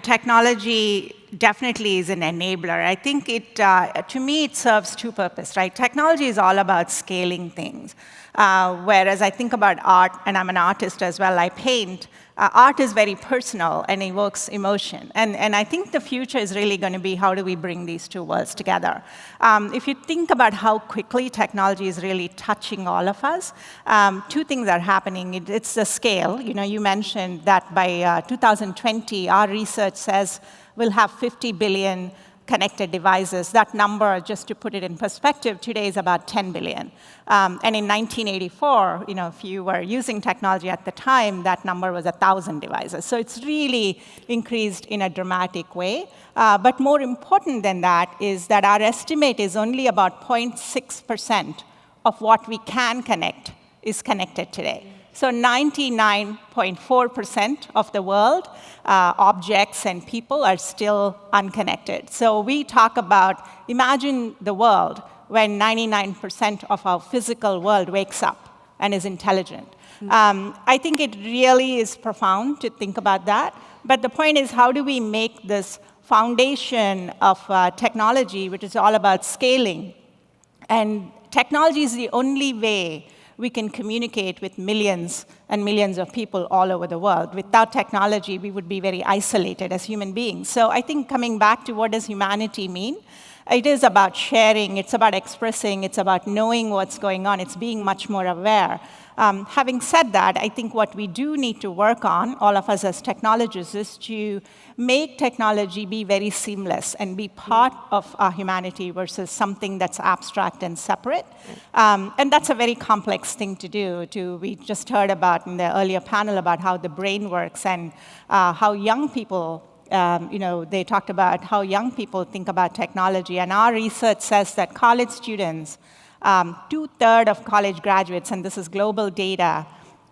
Technology definitely is an enabler. I think to me, it serves two purposes, right? Technology is all about scaling things. Whereas I think about art, and I'm an artist as well, I paint, art is very personal and evokes emotion. And I think the future is really going to be how do we bring these two worlds together. If you think about how quickly technology is really touching all of us, two things are happening. It's the scale. You mentioned that by 2020, our research says we'll have 50 billion connected devices. That number, just to put it in perspective, today is about 10 billion. And in 1984, if you were using technology at the time, that number was 1,000 devices. So it's really increased in a dramatic way. But more important than that is that our estimate is only about 0.6% of what we can connect is connected today. So 99.4% of the world, objects and people are still unconnected. So we talk about, imagine the world when 99% of our physical world wakes up and is intelligent. I think it really is profound to think about that. But the point is, how do we make this foundation of technology, which is all about scaling? And technology is the only way we can communicate with millions and millions of people all over the world. Without technology, we would be very isolated as human beings. So I think coming back to what does humanity mean, it is about sharing, it's about expressing, it's about knowing what's going on, it's being much more aware. Having said that, I think what we do need to work on, all of us as technologists, is to make technology be very seamless and be part of our humanity versus something that's abstract and separate. And that's a very complex thing to do. We just heard about in the earlier panel about how the brain works and how young people, they talked about how young people think about technology. And our research says that college students, 2/3 of college graduates, and this is global data,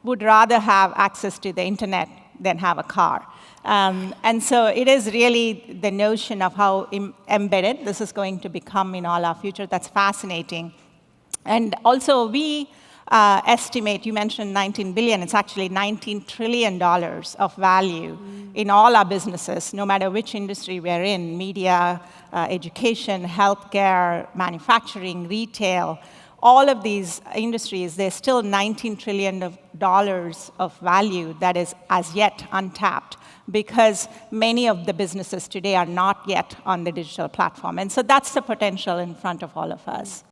would rather have access to the internet than have a car. And so it is really the notion of how embedded this is going to become in all our future. That's fascinating. And also, we estimate, you mentioned 19 billion, it's actually $19 trillion of value in all our businesses, no matter which industry we're in, media, education, healthcare, manufacturing, retail. All of these industries, there's still $19 trillion of value that is as yet untapped because many of the businesses today are not yet on the digital platform. And so that's the potential in front of all of us.